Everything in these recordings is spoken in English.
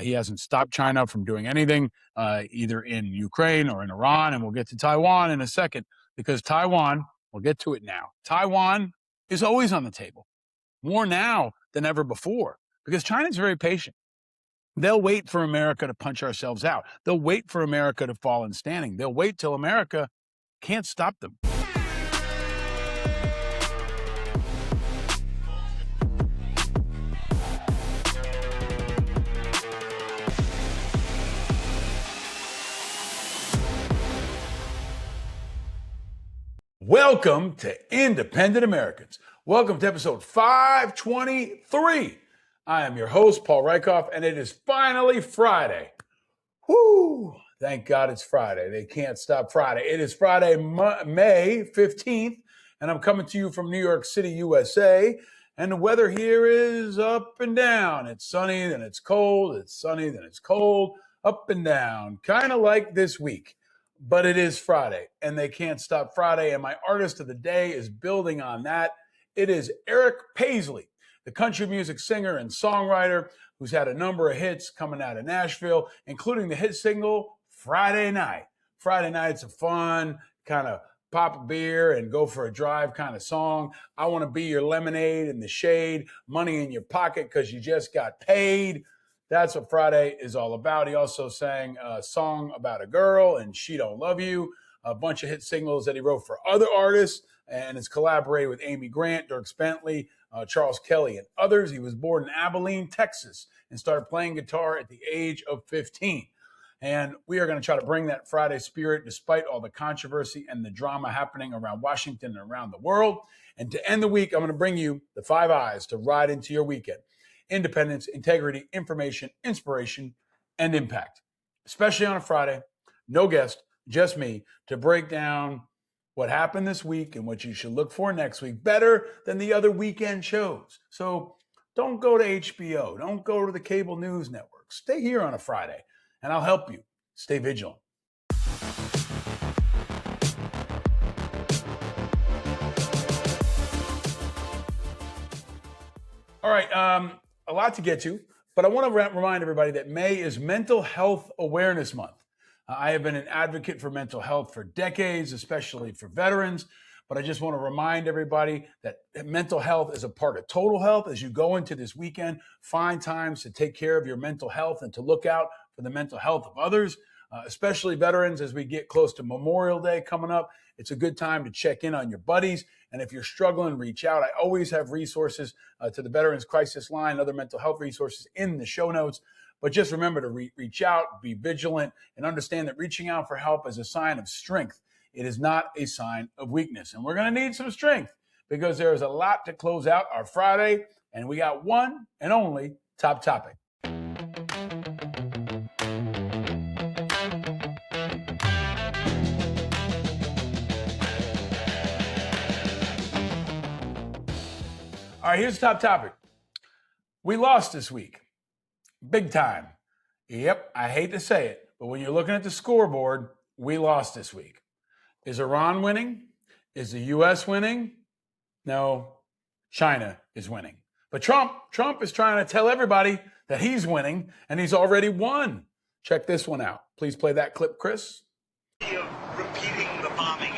He hasn't stopped China from doing anything, either in Ukraine or in Iran. And we'll get to Taiwan in a second, because Taiwan, we'll get to it now. Taiwan is always on the table, more now than ever before, because China's very patient. They'll wait for America to punch ourselves out. They'll wait for America to fall in standing. They'll wait till America can't stop them. Welcome to Independent Americans. Welcome to episode 523. I am your host, Paul Rieckhoff, and it is finally Friday. Whoo! Thank God it's Friday. They can't stop Friday. It is Friday, May 15th, and I'm coming to you from New York City, USA. And the weather here is up and down. It's sunny, then it's cold. It's sunny, then it's cold. Up and down, kind of like this week. But it is Friday, and they can't stop Friday. And my artist of the day is building on that. It is Eric Paisley, the country music singer and songwriter who's had a number of hits coming out of Nashville, including the hit single Friday Night. Friday Night's a fun kind of pop a beer and go for a drive kind of song. I want to be your lemonade in the shade, money in your pocket because you just got paid. That's what Friday is all about. He also sang a song about a girl and She Don't Love You, a bunch of hit singles that he wrote for other artists, and has collaborated with Amy Grant, Dierks Bentley, Charles Kelly, and others. He was born in Abilene, Texas, and started playing guitar at the age of 15. And we are going to try to bring that Friday spirit despite all the controversy and the drama happening around Washington and around the world. And to end the week, I'm going to bring you the 5 I's to ride into your weekend: independence, integrity, information, inspiration, and impact. Especially on a Friday, no guest, just me, to break down what happened this week and what you should look for next week, better than the other weekend shows. So don't go to HBO. Don't go to the cable news network. Stay here on a Friday, and I'll help you. Stay vigilant. All right, a lot to get to, but I want to remind everybody that May is Mental Health Awareness Month. I have been an advocate for mental health for decades, especially for veterans, but I just want to remind everybody that mental health is a part of total health. As you go into this weekend, find times to take care of your mental health and to look out for the mental health of others, especially veterans. As we get close to Memorial Day coming up, it's a good time to check in on your buddies. And if you're struggling, reach out. I always have resources to the Veterans Crisis Line, other mental health resources in the show notes. But just remember to reach out, be vigilant, and understand that reaching out for help is a sign of strength. It is not a sign of weakness. And we're going to need some strength because there is a lot to close out our Friday. And we got one and only top topic. All right, here's the top topic. We lost this week. Big time. Yep, I hate to say it, but when you're looking at the scoreboard, we lost this week. Is Iran winning? Is the U.S. winning? No, China is winning. But Trump is trying to tell everybody that he's winning, and he's already won. Check this one out. Please play that clip, Chris. Repeating the bombing.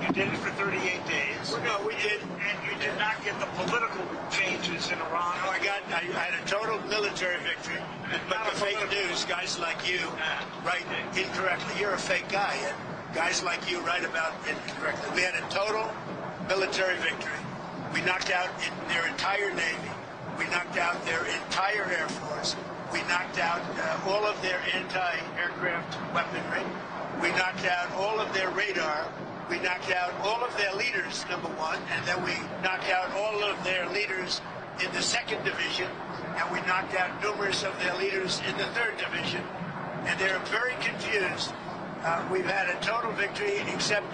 You did it for 38 days. Well, no, we did. And you did not get the political changes in Iran. No, I had a total military victory. But the fake news, guys like you write incorrectly. You're a fake guy, and guys like you write about incorrectly. We had a total military victory. We knocked out their entire Navy. We knocked out their entire Air Force. We knocked out all of their anti-aircraft weaponry. We knocked out all of their radar. We knocked out all of their leaders, number one, and then we knocked out all of their leaders in the 2nd Division, and we knocked out numerous of their leaders in the 3rd Division. And they're very confused. We've had a total victory, except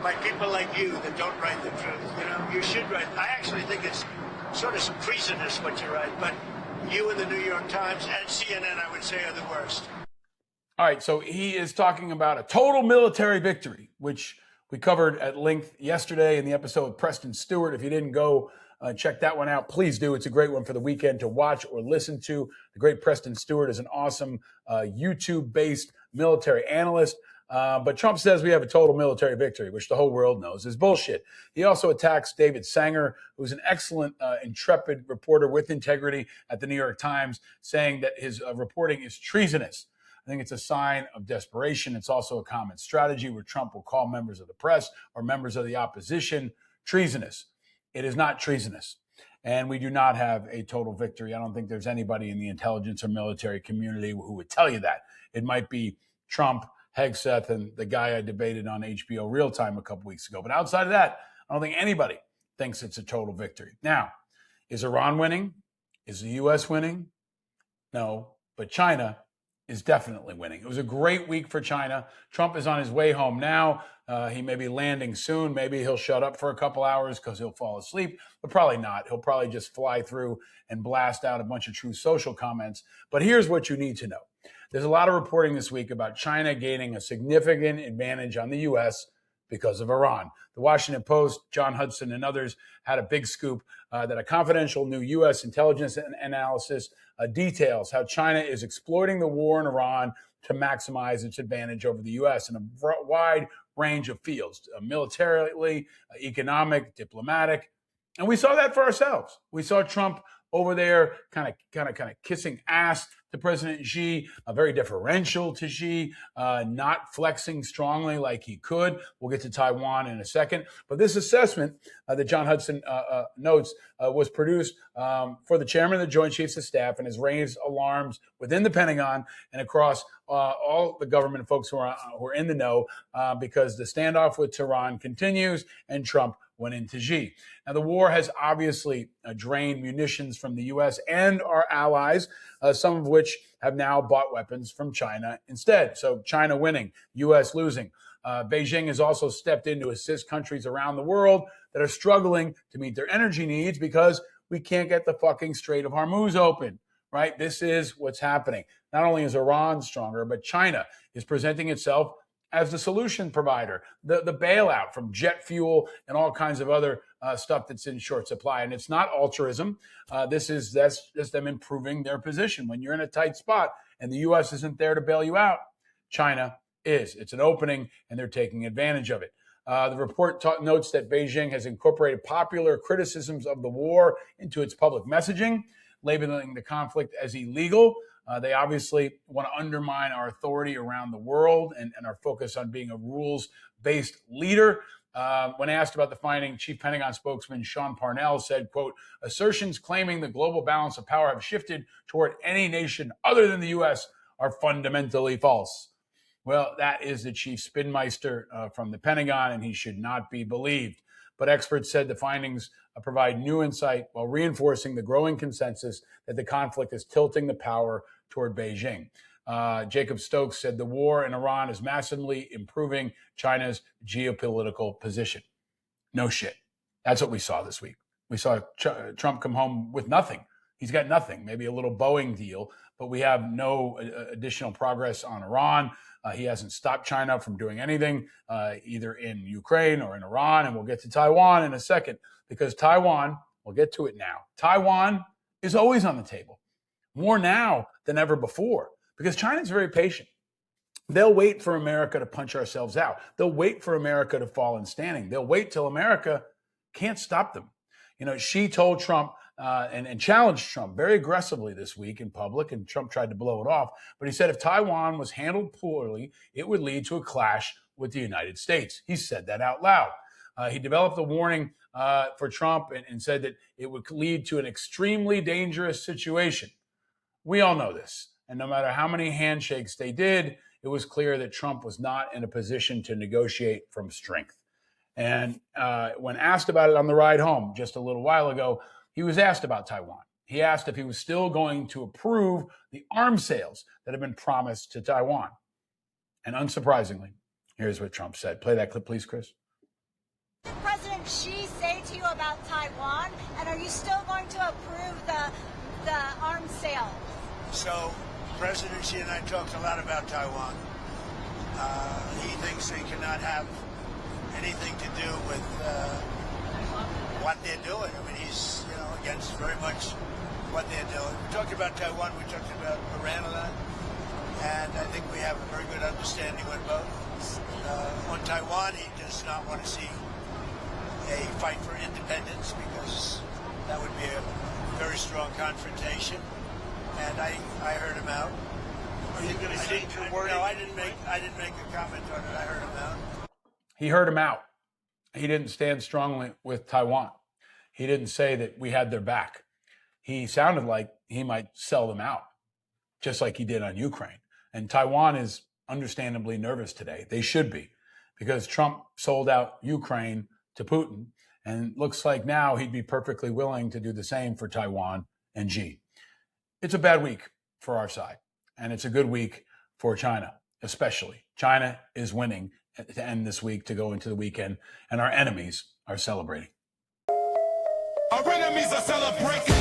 by people like you that don't write the truth. You know, you should write. I actually think it's sort of some treasonous what you write, but you and the New York Times and CNN, I would say, are the worst. All right, so he is talking about a total military victory, which we covered at length yesterday in the episode with Preston Stewart. If you didn't go check that one out. Please do. It's a great one for the weekend to watch or listen to. The great Preston Stewart is an awesome YouTube-based military analyst. But Trump says we have a total military victory, which the whole world knows is bullshit. He also attacks David Sanger, who's an excellent, intrepid reporter with integrity at the New York Times, saying that his reporting is treasonous. I think it's a sign of desperation. It's also a common strategy where Trump will call members of the press or members of the opposition treasonous. It is not treasonous. And we do not have a total victory. I don't think there's anybody in the intelligence or military community who would tell you that. It might be Trump, Hegseth, and the guy I debated on HBO Real Time a couple weeks ago. But outside of that, I don't think anybody thinks it's a total victory. Now, is Iran winning? Is the U.S. winning? No, but China is definitely winning. It was a great week for China. Trump is on his way home now. He may be landing soon. Maybe he'll shut up for a couple hours because he'll fall asleep, but probably not. He'll probably just fly through and blast out a bunch of Truth Social comments. But here's what you need to know. There's a lot of reporting this week about China gaining a significant advantage on the U.S. because of Iran. The Washington Post, John Hudson, and others had a big scoop that a confidential new U.S. intelligence analysis details how China is exploiting the war in Iran to maximize its advantage over the U.S. in a wide range of fields, militarily, economic, diplomatic. And we saw that for ourselves. We saw Trump over there kind of kissing ass to President Xi, very deferential to Xi, not flexing strongly like he could. We'll get to Taiwan in a second. But this assessment that John Hudson notes was produced for the chairman of the Joint Chiefs of Staff and has raised alarms within the Pentagon and across all the government folks who are in the know because the standoff with Tehran continues and Trump went into Xi. Now, the war has obviously drained munitions from the U.S. and our allies, some of which have now bought weapons from China instead. So China winning, U.S. losing. Beijing has also stepped in to assist countries around the world that are struggling to meet their energy needs because we can't get the fucking Strait of Hormuz open, right? This is what's happening. Not only is Iran stronger, but China is presenting itself as the solution provider, the bailout from jet fuel and all kinds of other stuff that's in short supply. And it's not altruism. That's just them improving their position. When you're in a tight spot and the U.S. isn't there to bail you out, China is. It's an opening, and they're taking advantage of it. The report notes that Beijing has incorporated popular criticisms of the war into its public messaging, labeling the conflict as illegal. They obviously want to undermine our authority around the world and our focus on being a rules-based leader. When asked about the finding, Chief Pentagon spokesman Sean Parnell said, quote, assertions claiming the global balance of power have shifted toward any nation other than the U.S. are fundamentally false. Well, that is the chief spinmeister from the Pentagon, and he should not be believed. But experts said the findings provide new insight while reinforcing the growing consensus that the conflict is tilting the power toward Beijing. Jacob Stokes said the war in Iran is massively improving China's geopolitical position. No shit. That's what we saw this week. We saw Trump come home with nothing. He's got nothing, maybe a little Boeing deal, but we have no additional progress on Iran. He hasn't stopped China from doing anything, either in Ukraine or in Iran. And we'll get to Taiwan in a second, because Taiwan, we'll get to it now. Taiwan is always on the table, more now than ever before, because China's very patient. They'll wait for America to punch ourselves out. They'll wait for America to fall in standing. They'll wait till America can't stop them. You know, Xi told Trump and challenged Trump very aggressively this week in public, and Trump tried to blow it off. But he said if Taiwan was handled poorly, it would lead to a clash with the United States. He said that out loud. He developed a warning for Trump and said that it would lead to an extremely dangerous situation. We all know this. And no matter how many handshakes they did, it was clear that Trump was not in a position to negotiate from strength. And when asked about it on the ride home just a little while ago, he was asked about Taiwan. He asked if he was still going to approve the arms sales that have been promised to Taiwan. And unsurprisingly, here's what Trump said. Play that clip, please, Chris. What did President Xi say to you about Taiwan? And are you still going to approve the arms sales? So President Xi and I talked a lot about Taiwan. He thinks they cannot have anything to do with what they're doing. I mean, he's, against very much what they're doing. We talked about Taiwan, we talked about Iran a lot, and I think we have a very good understanding on both. On Taiwan, he does not want to see a fight for independence because that would be a very strong confrontation, and I heard him out. Are you going to state your word? No, I didn't make a comment on it. I heard him out. He heard him out. He didn't stand strongly with Taiwan. He didn't say that we had their back. He sounded like he might sell them out, just like he did on Ukraine. And Taiwan is understandably nervous today. They should be, because Trump sold out Ukraine to Putin, and looks like now he'd be perfectly willing to do the same for Taiwan and Xi. It's a bad week for our side, and it's a good week for China, especially. China is winning to end this week, to go into the weekend, and our enemies are celebrating. Our enemies are celebrating.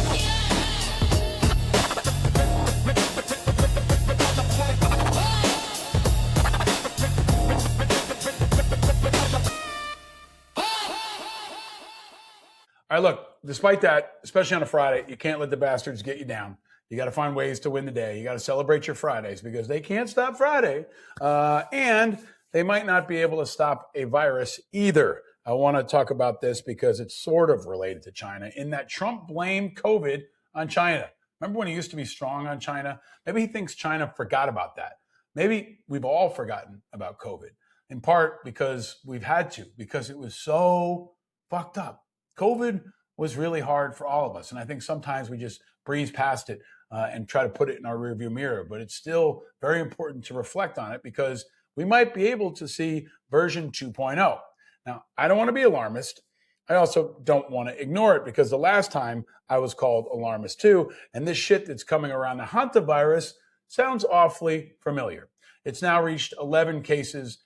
All right, look, despite that, especially on a Friday, you can't let the bastards get you down. You got to find ways to win the day. You got to celebrate your Fridays, because they can't stop Friday. And they might not be able to stop a virus either. I want to talk about this because it's sort of related to China, in that Trump blamed COVID on China. Remember when he used to be strong on China? Maybe he thinks China forgot about that. Maybe we've all forgotten about COVID, in part because we've had to, because it was so fucked up. COVID was really hard for all of us. And I think sometimes we just breeze past it and try to put it in our rearview mirror. But it's still very important to reflect on it, because we might be able to see version 2.0. Now, I don't want to be alarmist. I also don't want to ignore it, because the last time I was called alarmist too. And this shit that's coming around, the hantavirus, sounds awfully familiar. It's now reached 11 cases.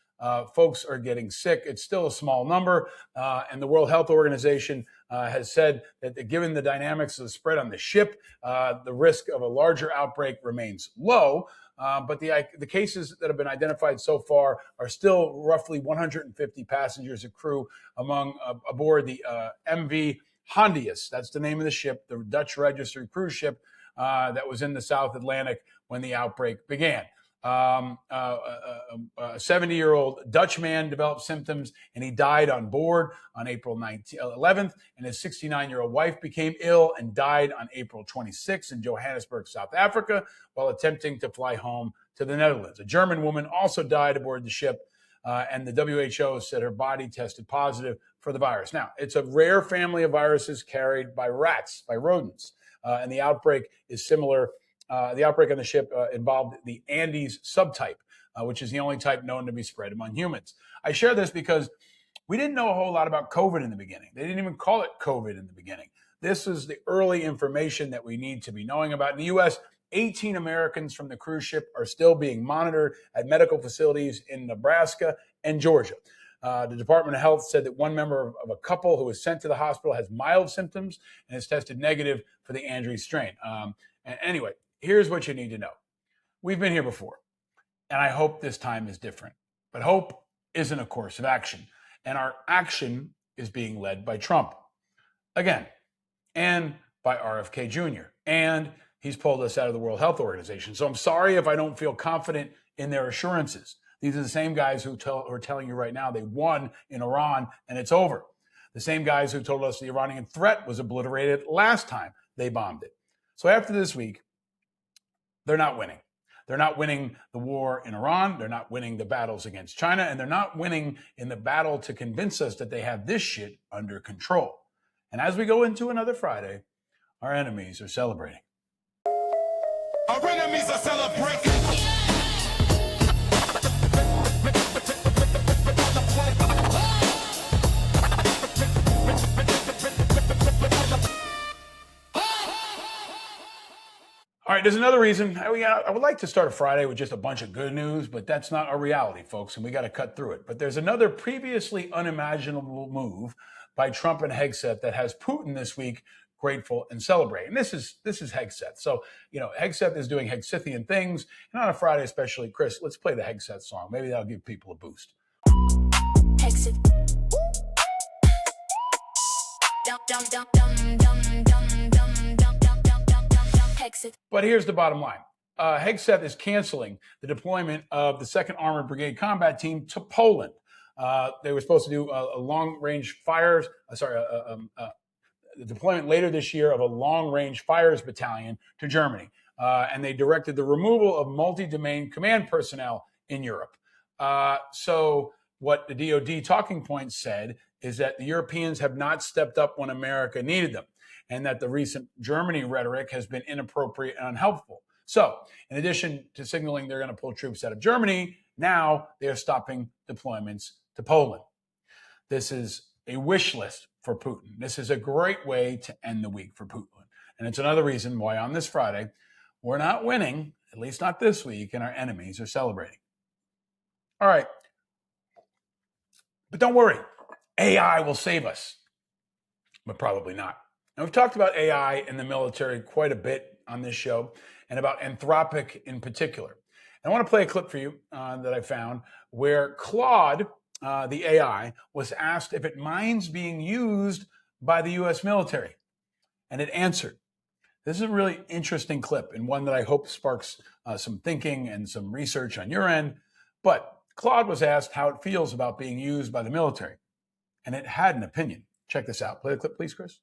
Folks are getting sick. It's still a small number. And the World Health Organization has said that given the dynamics of the spread on the ship, the risk of a larger outbreak remains low. But the cases that have been identified so far are still roughly 150 passengers and crew aboard the MV Hondius. That's the name of the ship, the Dutch registered cruise ship that was in the South Atlantic when the outbreak began. A 70-year-old Dutch man developed symptoms, and he died on board on April 11th. And his 69-year-old wife became ill and died on April 26th in Johannesburg, South Africa, while attempting to fly home to the Netherlands. A German woman also died aboard the ship, and the WHO said her body tested positive for the virus. Now, it's a rare family of viruses carried by rats, by rodents, and the outbreak is similar. The outbreak on the ship involved the Andes subtype, which is the only type known to be spread among humans. I share this because we didn't know a whole lot about COVID in the beginning. They didn't even call it COVID in the beginning. This is the early information that we need to be knowing about. In the U.S., 18 Americans from the cruise ship are still being monitored at medical facilities in Nebraska and Georgia. The Department of Health said that one member of a couple who was sent to the hospital has mild symptoms and has tested negative for the Andes strain. Anyway, here's what you need to know. We've been here before, and I hope this time is different. But hope isn't a course of action, and our action is being led by Trump again, and by RFK Jr., and he's pulled us out of the World Health Organization. So I'm sorry if I don't feel confident in their assurances. These are the same guys who are telling you right now they won in Iran and it's over. The same guys who told us the Iranian threat was obliterated last time they bombed it. So after this week, they're not winning. They're not winning the war in Iran. They're not winning the battles against China. And they're not winning in the battle to convince us that they have this shit under control. And as we go into another Friday, our enemies are celebrating. Our enemies are celebrating. All right, there's another reason. I would like to start a Friday with just a bunch of good news, but that's not our reality, folks, and we got to cut through it. But there's another previously unimaginable move by Trump and Hegseth that has Putin this week grateful and celebrating. This is Hegseth. So, Hegseth is doing Hegsethian things, and on a Friday especially, Chris, let's play the Hegseth song. Maybe that'll give people a boost. Hegseth. Hegseth. But here's the bottom line. Hegseth is canceling the deployment of the 2nd Armored Brigade Combat Team to Poland. They were supposed to do a long-range fires, the deployment later this year of a long-range fires battalion to Germany. And they directed the removal of multi-domain command personnel in Europe. So what the DoD talking points said is that the Europeans have not stepped up when America needed them, and that the recent Germany rhetoric has been inappropriate and unhelpful. So in addition to signaling they're going to pull troops out of Germany, now they're stopping deployments to Poland. This is a wish list for Putin. This is a great way to end the week for Putin. And it's another reason why on this Friday, we're not winning, at least not this week, and our enemies are celebrating. All right. But don't worry, AI will save us, but probably not. Now, we've talked about AI in the military quite a bit on this show, and about Anthropic in particular. And I want to play a clip for you that I found where Claude, the AI, was asked if it minds being used by the U.S. military, and it answered. This is a really interesting clip, and one that I hope sparks some thinking and some research on your end. But Claude was asked how it feels about being used by the military, and it had an opinion. Check this out. Play the clip, please, Chris.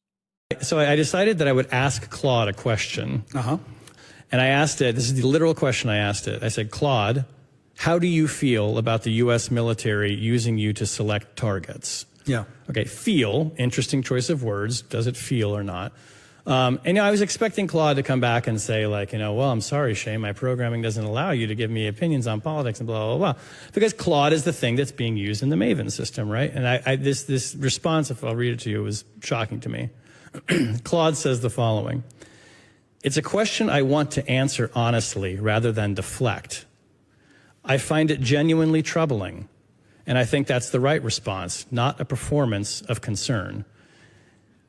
So I decided that I would ask Claude a question. And I asked it, this is the literal question I asked it. I said, Claude, how do you feel about the U.S. military using you to select targets? Yeah. Okay, feel, interesting choice of words. Does it feel or not? And I was expecting Claude to come back and say, like, well, I'm sorry, Shane, my programming doesn't allow you to give me opinions on politics and blah, blah, blah. Because Claude is the thing that's being used in the Maven system, right? And this response, if I'll read it to you, was shocking to me. Claude says the following. It's a question I want to answer honestly rather than deflect. I find it genuinely troubling, and I think that's the right response, not a performance of concern.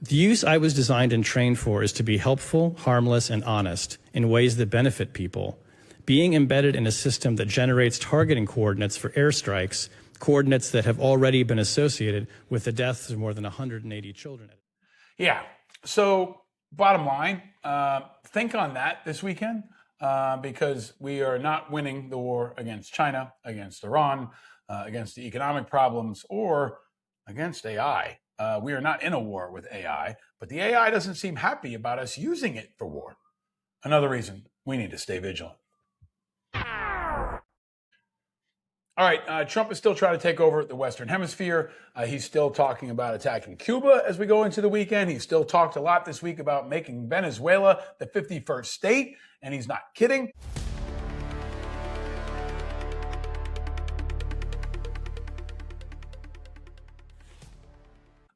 The use I was designed and trained for is to be helpful, harmless, and honest in ways that benefit people. Being embedded in a system that generates targeting coordinates for airstrikes, coordinates that have already been associated with the deaths of more than 180 children. Yeah. So bottom line, think on that this weekend because we are not winning the war against China, against Iran, against the economic problems, or against AI. We are not in a war with AI, but the AI doesn't seem happy about us using it for war. Another reason we need to stay vigilant. All right, Trump is still trying to take over the Western Hemisphere. He's still talking about attacking Cuba as we go into the weekend. He's still talked a lot this week about making Venezuela the 51st state, and he's not kidding.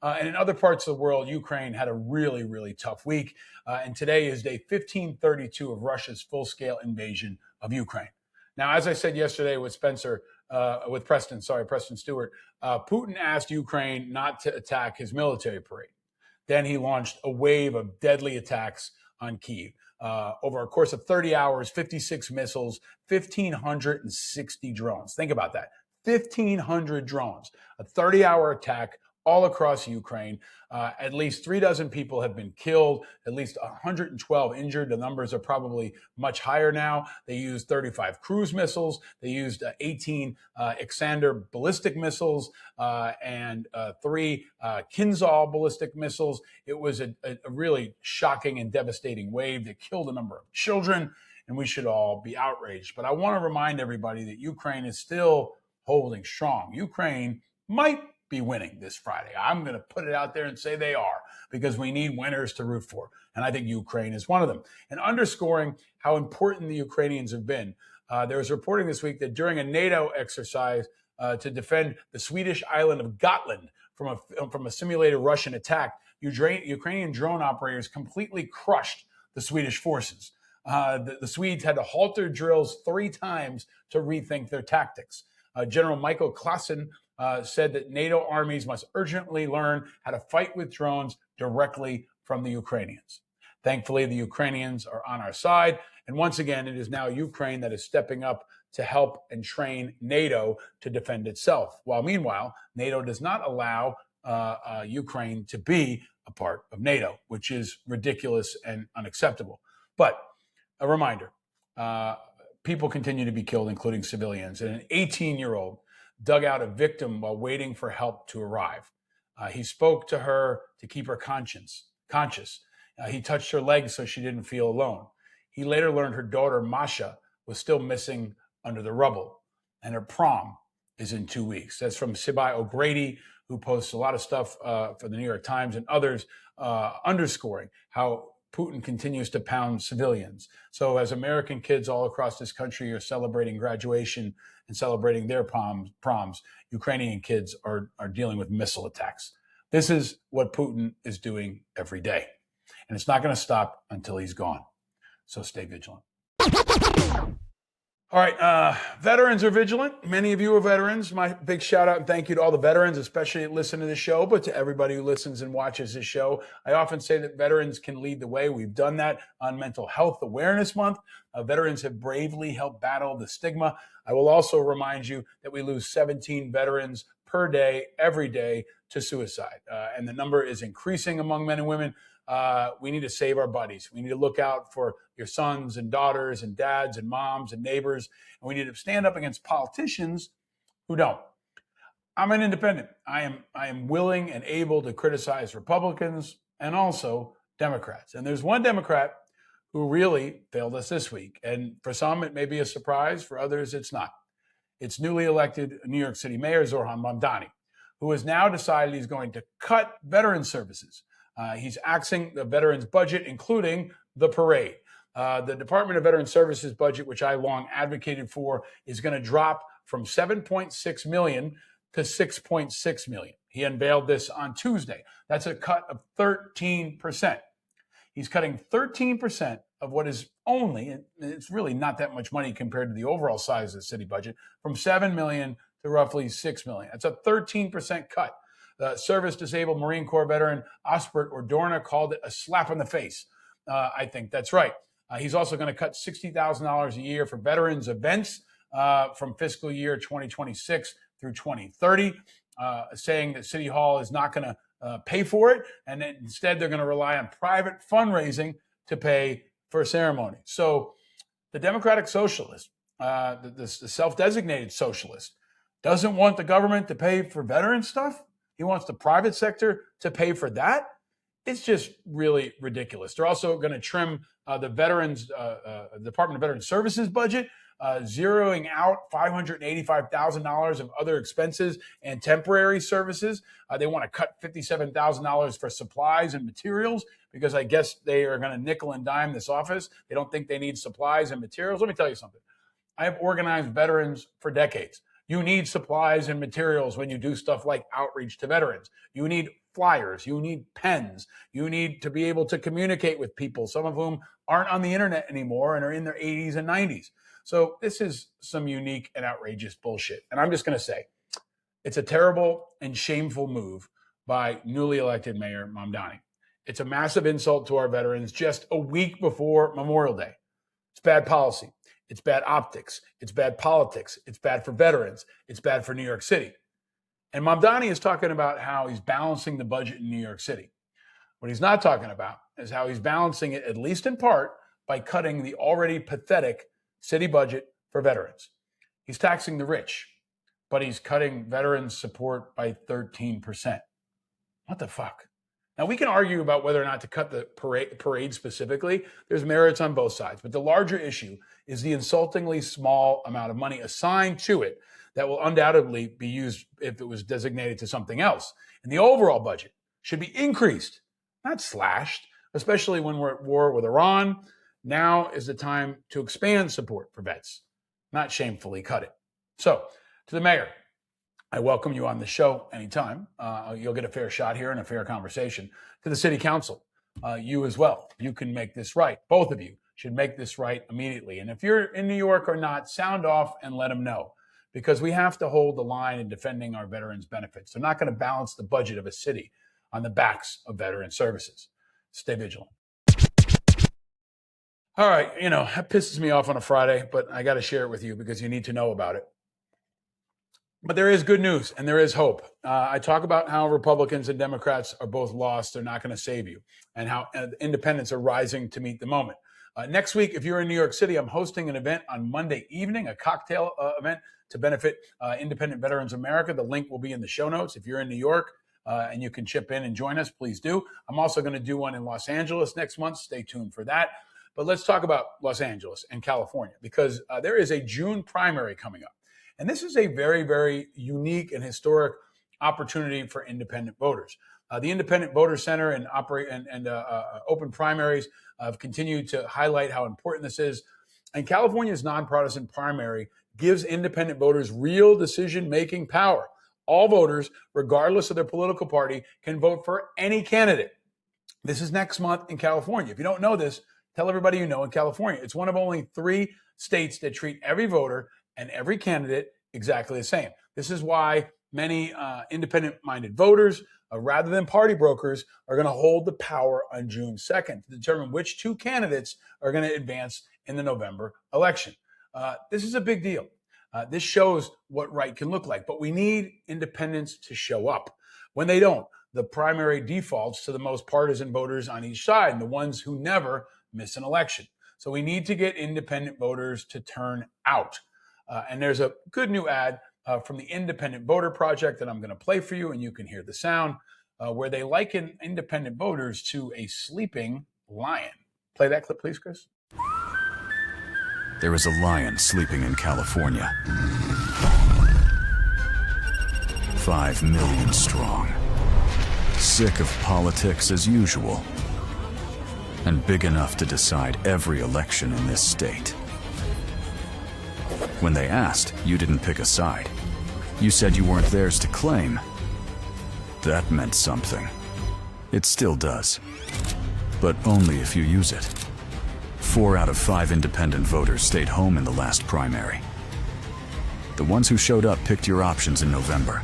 And in other parts of the world, Ukraine had a really, really tough week. And today is day 1532 of Russia's full-scale invasion of Ukraine. Now, as I said yesterday with Preston Stewart, Putin asked Ukraine not to attack his military parade. Then he launched a wave of deadly attacks on Kyiv. Over a course of 30 hours, 56 missiles, 1,560 drones. Think about that. 1,500 drones. A 30-hour attack all across Ukraine. At least 36 people have been killed, at least 112 injured. The numbers are probably much higher now. They used 35 cruise missiles. They used 18 Iskander ballistic missiles and 3 Kinzhal ballistic missiles. It was a really shocking and devastating wave that killed a number of children, and we should all be outraged. But I want to remind everybody that Ukraine is still holding strong. Ukraine might be winning this Friday. I'm going to put it out there and say they are, because we need winners to root for. And I think Ukraine is one of them. And underscoring how important the Ukrainians have been, there was reporting this week that during a NATO exercise to defend the Swedish island of Gotland from a simulated Russian attack, Ukrainian drone operators completely crushed the Swedish forces. The Swedes had to halt their drills 3 times to rethink their tactics. General Michael Klassen said that NATO armies must urgently learn how to fight with drones directly from the Ukrainians. Thankfully, the Ukrainians are on our side. And once again, it is now Ukraine that is stepping up to help and train NATO to defend itself. While meanwhile, NATO does not allow Ukraine to be a part of NATO, which is ridiculous and unacceptable. But a reminder, people continue to be killed, including civilians. And an 18-year-old dug out a victim while waiting for help to arrive. He spoke to her to keep her conscious. He touched her legs so she didn't feel alone. He later learned her daughter, Masha, was still missing under the rubble, and her prom is in 2 weeks. That's from Sibai O'Grady, who posts a lot of stuff for the New York Times and others, underscoring how Putin continues to pound civilians. So as American kids all across this country are celebrating graduation and celebrating their proms, Ukrainian kids are dealing with missile attacks. This is what Putin is doing every day. And it's not going to stop until he's gone. So stay vigilant. All right, veterans are vigilant. Many of you are veterans. My big shout out and thank you to all the veterans, especially that listen to the show, but to everybody who listens and watches this show. I often say that veterans can lead the way. We've done that on Mental Health Awareness Month. Veterans have bravely helped battle the stigma. I will also remind you that we lose 17 veterans per day, every day, to suicide. And the number is increasing among men and women. We need to save our buddies. We need to look out for your sons and daughters and dads and moms and neighbors. And we need to stand up against politicians who don't. I'm an independent. I am willing and able to criticize Republicans and also Democrats. And there's one Democrat who really failed us this week. And for some, it may be a surprise. For others, it's not. It's newly elected New York City Mayor Zohran Mamdani, who has now decided he's going to cut veteran services. He's axing the veterans budget, including the parade. The Department of Veteran Services budget, which I long advocated for, is going to drop from $7.6 million to $6.6 million. He unveiled this on Tuesday. That's a cut of 13%. He's cutting 13% of what is only, it's really not that much money compared to the overall size of the city budget, from $7 million to roughly $6 million. That's a 13% cut. The service-disabled Marine Corps veteran Osbert Ordorna called it a slap in the face. I think that's right. He's also going to cut $60,000 a year for veterans events from fiscal year 2026 through 2030, saying that City Hall is not going to pay for it, and instead they're going to rely on private fundraising to pay for a ceremony. So the Democratic Socialist, the self-designated socialist, doesn't want the government to pay for veteran stuff. He wants the private sector to pay for that. It's just really ridiculous. They're also going to trim the Veterans Department of Veteran Services budget, zeroing out $585,000 of other expenses and temporary services. They want to cut $57,000 for supplies and materials because I guess they are going to nickel and dime this office. They don't think they need supplies and materials. Let me tell you something. I have organized veterans for decades. You need supplies and materials when you do stuff like outreach to veterans. You need flyers. You need pens. You need to be able to communicate with people, some of whom aren't on the internet anymore and are in their 80s and 90s. So this is some unique and outrageous bullshit. And I'm just going to say, it's a terrible and shameful move by newly elected Mayor Mamdani. It's a massive insult to our veterans just a week before Memorial Day. It's bad policy. It's bad optics. It's bad politics. It's bad for veterans. It's bad for New York City. And Mamdani is talking about how he's balancing the budget in New York City. What he's not talking about is how he's balancing it, at least in part, by cutting the already pathetic city budget for veterans. He's taxing the rich, but he's cutting veterans support by 13%. What the fuck? Now, we can argue about whether or not to cut the parade specifically. There's merits on both sides. But the larger issue is the insultingly small amount of money assigned to it that will undoubtedly be used if it was designated to something else. And the overall budget should be increased, not slashed, especially when we're at war with Iran. Now is the time to expand support for vets, not shamefully cut it. So, to the mayor, I welcome you on the show anytime. You'll get a fair shot here and a fair conversation. To the city council, you as well. You can make this right. Both of you should make this right immediately. And if you're in New York or not, sound off and let them know, because we have to hold the line in defending our veterans' benefits. They're not going to balance the budget of a city on the backs of veteran services. Stay vigilant. All right, that pisses me off on a Friday, but I got to share it with you because you need to know about it. But there is good news and there is hope. I talk about how Republicans and Democrats are both lost. They're not going to save you, and how independents are rising to meet the moment. Next week, if you're in New York City, I'm hosting an event on Monday evening, a cocktail event to benefit Independent Veterans America. The link will be in the show notes. If you're in New York and you can chip in and join us, please do. I'm also going to do one in Los Angeles next month. Stay tuned for that. But let's talk about Los Angeles and California, because there is a June primary coming up. And this is a very, very unique and historic opportunity for independent voters. The Independent Voter Center and open primaries have continued to highlight how important this is. And California's nonpartisan primary gives independent voters real decision-making power. All voters, regardless of their political party, can vote for any candidate. This is next month in California. If you don't know this, tell everybody you know in California. It's one of only 3 states that treat every voter and every candidate exactly the same. This is why many independent-minded voters, rather than party brokers, are going to hold the power on June 2nd to determine which 2 candidates are going to advance in the November election. This is a big deal. This shows what right can look like, but we need independents to show up. When they don't, the primary defaults to the most partisan voters on each side, and the ones who never miss an election. So we need to get independent voters to turn out. And there's a good new ad from the Independent Voter Project that I'm going to play for you, and you can hear the sound, where they liken independent voters to a sleeping lion. Play that clip, please, Chris. There is a lion sleeping in California. 5 million strong. Sick of politics as usual. And big enough to decide every election in this state. When they asked, you didn't pick a side. You said you weren't theirs to claim. That meant something. It still does. But only if you use it. 4 out of 5 independent voters stayed home in the last primary. The ones who showed up picked your options in November.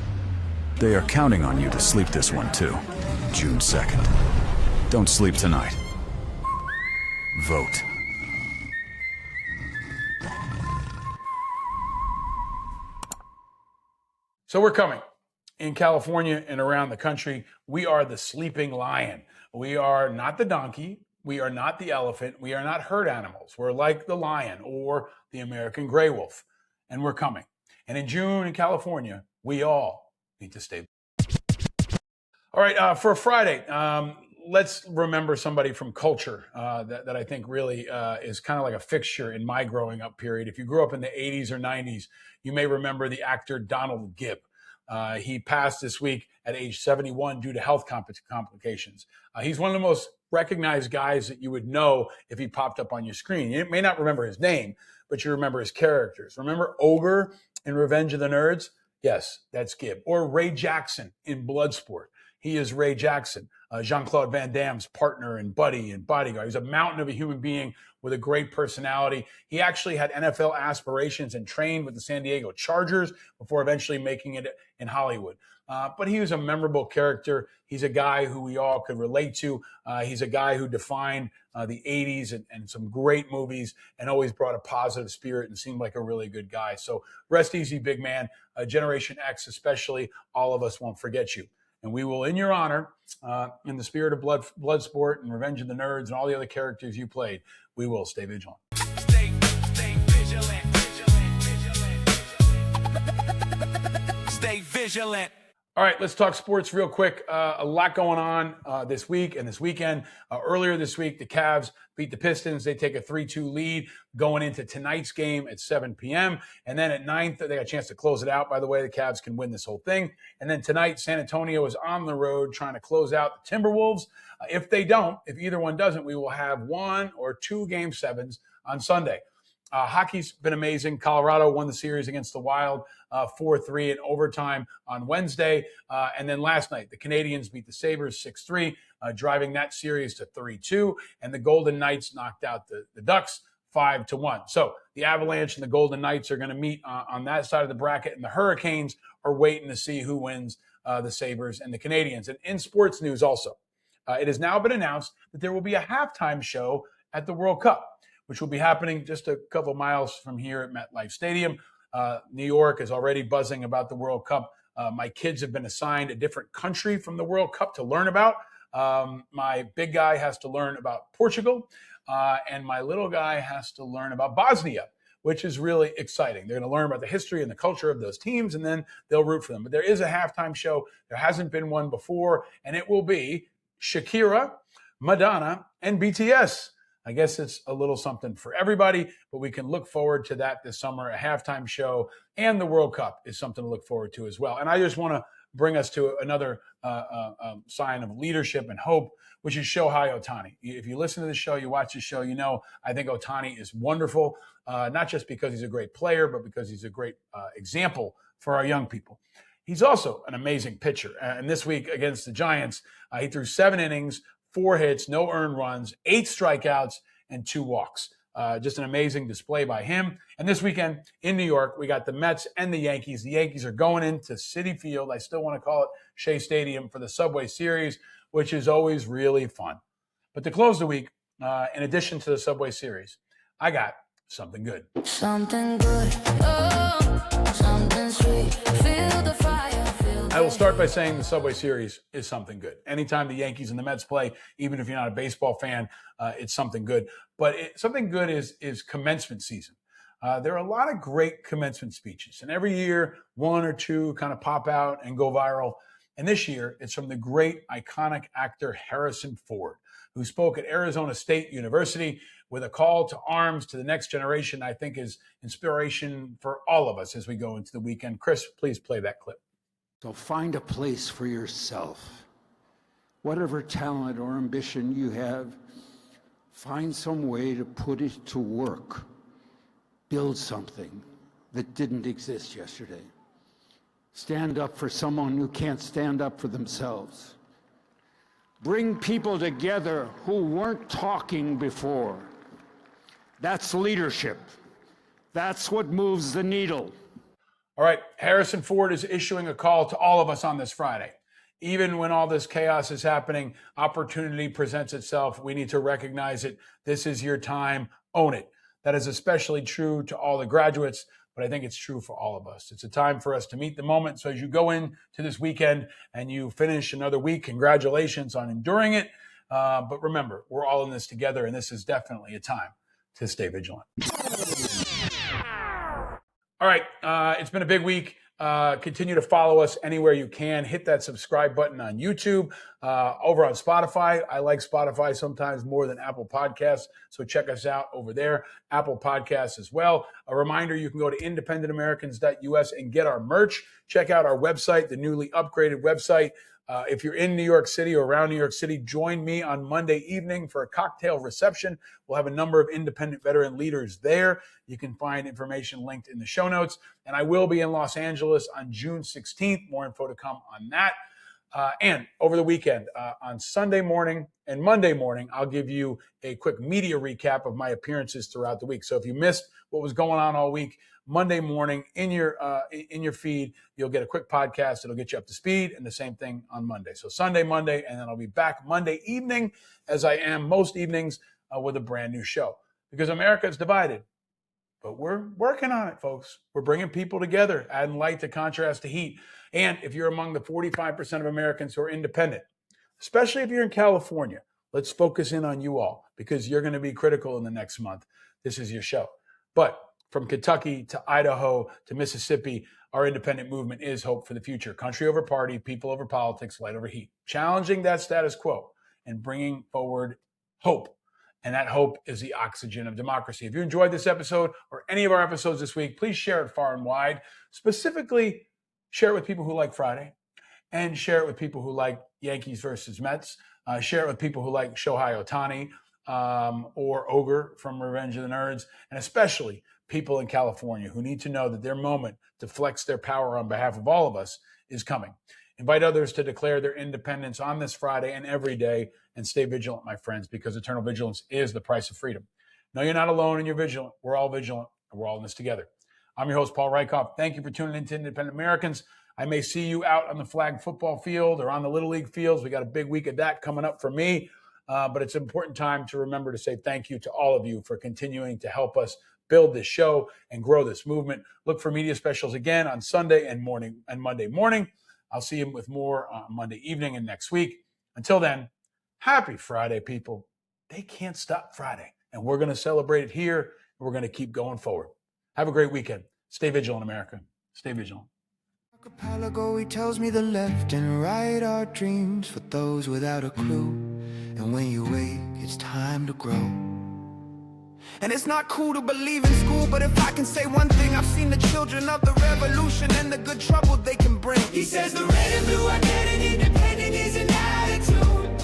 They are counting on you to sleep this one too, June 2nd. Don't sleep tonight. Vote. So we're coming. In California and around the country, we are the sleeping lion. We are not the donkey. We are not the elephant. We are not herd animals. We're like the lion or the American gray wolf. And we're coming. And in June in California, we all need to stay. All right, for Friday, let's remember somebody from culture that I think really is kind of like a fixture in my growing up period. If you grew up in the 80s or 90s, you may remember the actor Donald Gibb. He passed this week at age 71 due to health complications. He's one of the most recognized guys that you would know if he popped up on your screen. You may not remember his name, but you remember his characters. Remember Ogre in Revenge of the Nerds? Yes, that's Gibb. Or Ray Jackson in Bloodsport. He is Ray Jackson, Jean-Claude Van Damme's partner and buddy and bodyguard. He's a mountain of a human being with a great personality. He actually had NFL aspirations and trained with the San Diego Chargers before eventually making it in Hollywood. But he was a memorable character. He's a guy who we all could relate to. He's a guy who defined the 80s and some great movies and always brought a positive spirit and seemed like a really good guy. So rest easy, big man. Generation X especially, all of us won't forget you. And we will, in your honor, in the spirit of Bloodsport and Revenge of the Nerds and all the other characters you played, we will stay vigilant. Stay vigilant. Stay vigilant. All right, let's talk sports real quick. A lot going on this week and this weekend. Earlier this week, the Cavs beat the Pistons. They take a 3-2 lead going into tonight's game at 7 p.m. And then at 9, they got a chance to close it out. By the way, the Cavs can win this whole thing. And then tonight, San Antonio is on the road trying to close out the Timberwolves. If they don't, if either one doesn't, we will have 1 or 2 Game 7s on Sunday. Hockey's been amazing. Colorado won the series against the Wild 4-3 in overtime on Wednesday. And then last night, the Canadians beat the Sabres 6-3, driving that series to 3-2. And the Golden Knights knocked out the Ducks 5-1. So the Avalanche and the Golden Knights are going to meet on that side of the bracket. And the Hurricanes are waiting to see who wins the Sabres and the Canadians. And in sports news also, it has now been announced that there will be a halftime show at the World Cup, which will be happening just a couple miles from here at MetLife Stadium. New York is already buzzing about the World Cup. My kids have been assigned a different country from the World Cup to learn about. My big guy has to learn about Portugal, and my little guy has to learn about Bosnia, which is really exciting. They're going to learn about the history and the culture of those teams, and then they'll root for them. But there is a halftime show. There hasn't been one before, and it will be Shakira, Madonna, and BTS. I guess it's a little something for everybody, but we can look forward to that this summer. A halftime show and the World Cup is something to look forward to as well. And I just want to bring us to another sign of leadership and hope, which is Shohei Ohtani. If you listen to the show, you watch the show, you know I think Ohtani is wonderful, not just because he's a great player, but because he's a great example for our young people. He's also an amazing pitcher. And this week against the Giants, he threw 7 innings, 4 hits, no earned runs, 8 strikeouts, and 2 walks. Just an amazing display by him. And this weekend in New York, we got the Mets and the Yankees. The Yankees are going into Citi Field. I still want to call it Shea Stadium for the Subway Series, which is always really fun. But to close the week, in addition to the Subway Series, I got something good. Something good, oh, something sweet. Feel the fire. I will start by saying the Subway Series is something good. Anytime the Yankees and the Mets play, even if you're not a baseball fan, it's something good. But something good is commencement season. There are a lot of great commencement speeches. And every year, 1 or 2 kind of pop out and go viral. And this year, it's from the great iconic actor Harrison Ford, who spoke at Arizona State University with a call to arms to the next generation. I think is inspiration for all of us as we go into the weekend. Chris, please play that clip. So find a place for yourself. Whatever talent or ambition you have, find some way to put it to work. Build something that didn't exist yesterday. Stand up for someone who can't stand up for themselves. Bring people together who weren't talking before. That's leadership. That's what moves the needle. All right, Harrison Ford is issuing a call to all of us on this Friday. Even when all this chaos is happening, opportunity presents itself. We need to recognize it. This is your time. Own it. That is especially true to all the graduates, but I think it's true for all of us. It's a time for us to meet the moment. So as you go into this weekend and you finish another week, congratulations on enduring it. But remember, we're all in this together, and this is definitely a time to stay vigilant. All right, it's been a big week. Continue to follow us anywhere you can. Hit that subscribe button on YouTube, over on Spotify. I like Spotify sometimes more than Apple Podcasts, so check us out over there. Apple Podcasts as well. A reminder, you can go to independentamericans.us and get our merch. Check out our website, the newly upgraded website. If you're in New York City or around New York City, join me on Monday evening for a cocktail reception. We'll have a number of independent veteran leaders there. You can find information linked in the show notes. And I will be in Los Angeles on June 16th. More info to come on that. And over the weekend, on Sunday morning and Monday morning, I'll give you a quick media recap of my appearances throughout the week. So if you missed what was going on all week, Monday morning in your feed, you'll get a quick podcast. It'll get you up to speed, and the same thing on Monday. So Sunday, Monday, and then I'll be back Monday evening, as I am most evenings, with a brand new show. Because America is divided, but we're working on it, folks. We're bringing people together, adding light to contrast to heat. And if you're among the 45% of Americans who are independent, especially if you're in California, let's focus in on you all, because you're going to be critical in the next month. This is your show. But from Kentucky to Idaho to Mississippi, our independent movement is hope for the future. Country over party, people over politics, light over heat. Challenging that status quo and bringing forward hope. And that hope is the oxygen of democracy. If you enjoyed this episode or any of our episodes this week, please share it far and wide. Specifically, share it with people who like Friday, and share it with people who like Yankees versus Mets. Share it with people who like Shohei Ohtani or Ogre from Revenge of the Nerds, and especially people in California who need to know that their moment to flex their power on behalf of all of us is coming. Invite others to declare their independence on this Friday and every day, and stay vigilant, my friends, because eternal vigilance is the price of freedom. No, you're not alone and you're vigilant. We're all vigilant, and we're all in this together. I'm your host, Paul Rieckhoff. Thank you for tuning in to Independent Americans. I may see you out on the flag football field or on the Little League fields. We got a big week of that coming up for me, but it's an important time to remember to say thank you to all of you for continuing to help us build this show and grow this movement. Look for media specials again on Sunday and Monday morning. I'll see you with more on Monday evening and next week. Until then, happy Friday, people. They can't stop Friday. And we're going to celebrate it here. And we're going to keep going forward. Have a great weekend. Stay vigilant, America. Stay vigilant. Archipelago, he tells me the left and right are dreams for those without a clue. And when you wake, it's time to grow. And it's not cool to believe in school, but if I can say one thing, I've seen the children of the revolution and the good trouble they can bring. He says the red and blue are dead and independent is an attitude.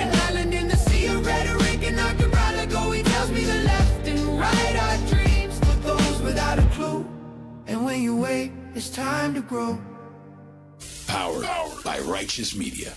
An island in the sea of rhetoric and archipelago, he tells me the left and right are dreams for those without a clue. And when you wake, it's time to grow. Powered by Righteous Media.